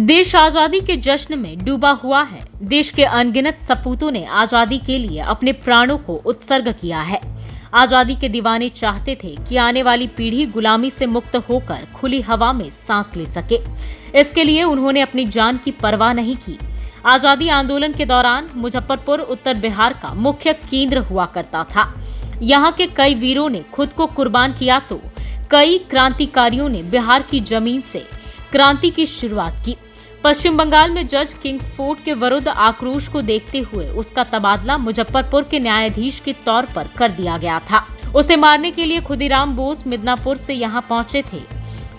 देश आजादी के जश्न में डूबा हुआ है। देश के अनगिनत सपूतों ने आजादी के लिए अपने प्राणों को उत्सर्ग किया है। आजादी के दीवाने चाहते थे कि आने वाली पीढ़ी गुलामी से मुक्त होकर खुली हवा में सांस ले सके। इसके लिए उन्होंने अपनी जान की परवाह नहीं की। आजादी आंदोलन के दौरान मुजफ्फरपुर उत्तर बिहार का मुख्य केंद्र हुआ करता था। यहाँ के कई वीरों ने खुद को कुर्बान किया तो कई क्रांतिकारियों ने बिहार की जमीन से क्रांति की शुरुआत की। पश्चिम बंगाल में जज किंग्सफोर्ड के विरुद्ध आक्रोश को देखते हुए उसका तबादला मुजफ्फरपुर के न्यायाधीश के तौर पर कर दिया गया था। उसे मारने के लिए खुदीराम बोस मिदनापुर से यहाँ पहुंचे थे।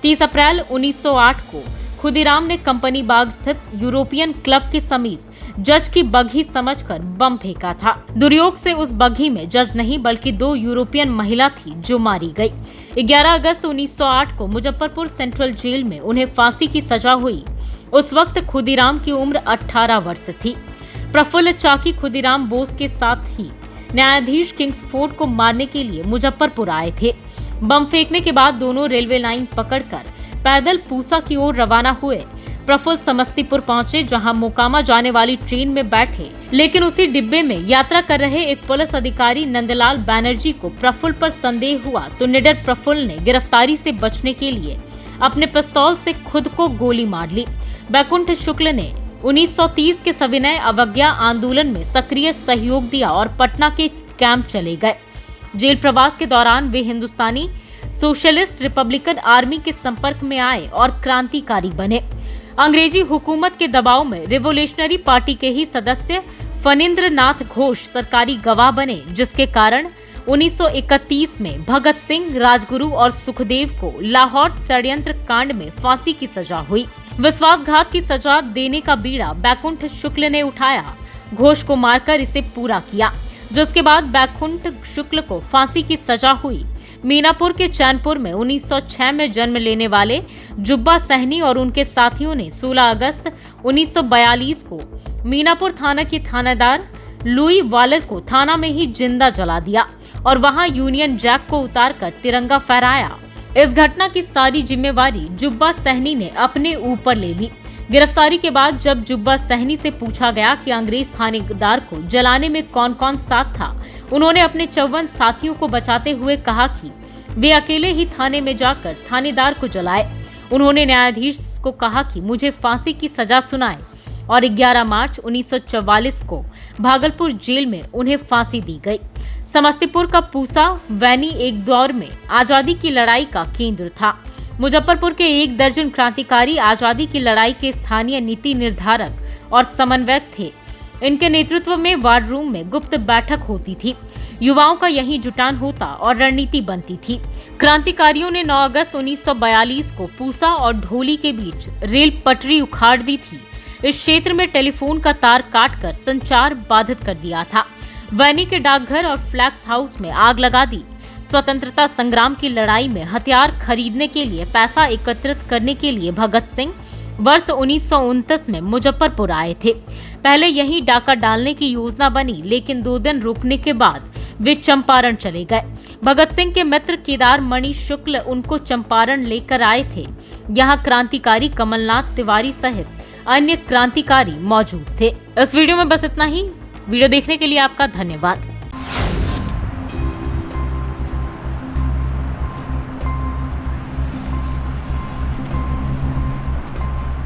30 अप्रैल 1908 को खुदीराम ने कंपनी बाग स्थित यूरोपियन क्लब के समीप जज की बग्घी समझकर बम फेंका था। दुर्योग से उस बग्घी में जज नहीं बल्कि 2 यूरोपियन महिला थी जो मारी गई। 11 अगस्त 1908 को मुजफ्फरपुर सेंट्रल जेल में उन्हें फांसी की सजा हुई। उस वक्त खुदीराम की उम्र 18 वर्ष थी। प्रफुल्ल चाकी खुदीराम बोस के साथ ही न्यायाधीश किंग्सफोर्ड को मारने के लिए मुजफ्फरपुर आए थे। बम फेंकने के बाद दोनों रेलवे लाइन पकड़कर पैदल पूसा की ओर रवाना हुए। प्रफुल्ल समस्तीपुर पहुंचे, जहां मोकामा जाने वाली ट्रेन में बैठे, लेकिन उसी डिब्बे में यात्रा कर रहे एक पुलिस अधिकारी नंदलाल बैनर्जी को प्रफुल्ल पर संदेह हुआ तो निडर प्रफुल्ल ने गिरफ्तारी से बचने के लिए अपने पिस्तौल से खुद को गोली मार ली। बैकुंठ शुक्ल ने 1930 के सविनय अवज्ञा आंदोलन में सक्रिय सहयोग दिया और पटना के कैंप चले गए। जेल प्रवास के दौरान वे हिंदुस्तानी सोशलिस्ट रिपब्लिकन आर्मी के संपर्क में आए और क्रांतिकारी बने। अंग्रेजी हुकूमत के दबाव में रिवोल्यूशनरी पार्टी के ही सदस्य फणींद्र नाथ घोष सरकारी गवाह बने, जिसके कारण 1931 में भगत सिंह, राजगुरु और सुखदेव को लाहौर षड्यंत्र कांड में फांसी की सजा हुई। विश्वासघात की सजा देने का बीड़ा बैकुंठ शुक्ल ने उठाया। घोष को मारकर इसे पूरा किया, जिसके बाद बैकुंठ शुक्ल को फांसी की सजा हुई। मीनापुर के चैनपुर में 1906 में जन्म लेने वाले जुब्बा सहनी और उनके साथियों ने 16 अगस्त 1942 को मीनापुर थाना के थानेदार लुई वालर को थाना में ही जिंदा जला दिया और वहां यूनियन जैक को उतारकर तिरंगा फहराया। इस घटना की सारी जिम्मेवारी जुब्बा सहनी ने अपने ऊपर ले ली। गिरफ्तारी के बाद जब जुब्बा सहनी से पूछा गया कि अंग्रेज थानेदार को जलाने में कौन कौन साथ था, उन्होंने अपने 54 साथियों को बचाते हुए कहा कि वे अकेले ही थाने में जाकर थानेदार को जलाए। उन्होंने न्यायाधीश को कहा कि मुझे फांसी की सजा सुनाए और 11 मार्च 1944 को भागलपुर जेल में उन्हें फांसी दी गई। समस्तीपुर का पूसा वैनी एक दौर में आजादी की लड़ाई का केंद्र था। मुजफ्फरपुर के 1 दर्जन क्रांतिकारी आजादी की लड़ाई के स्थानीय नीति निर्धारक और समन्वयक थे। इनके नेतृत्व में वार रूम में गुप्त बैठक होती थी। युवाओं का यहीं जुटान होता और रणनीति बनती थी। क्रांतिकारियों ने 9 अगस्त 1942 को पूसा और ढोली के बीच रेल पटरी उखाड़ दी थी। इस क्षेत्र में टेलीफोन का तार काटकर संचार बाधित कर दिया था। वैनी के डाकघर और फ्लैक्स हाउस में आग लगा दी। स्वतंत्रता संग्राम की लड़ाई में हथियार खरीदने के लिए पैसा एकत्रित करने के लिए भगत सिंह वर्ष 1929 में मुजफ्फरपुर आए थे। पहले यहीं डाका डालने की योजना बनी, लेकिन 2 दिन रुकने के बाद वे चंपारण चले गए। भगत सिंह के मित्र केदार मणि शुक्ल उनको चंपारण लेकर आए थे। यहाँ क्रांतिकारी कमलनाथ तिवारी सहित अन्य क्रांतिकारी मौजूद थे। इस वीडियो में बस इतना ही। वीडियो देखने के लिए आपका धन्यवाद।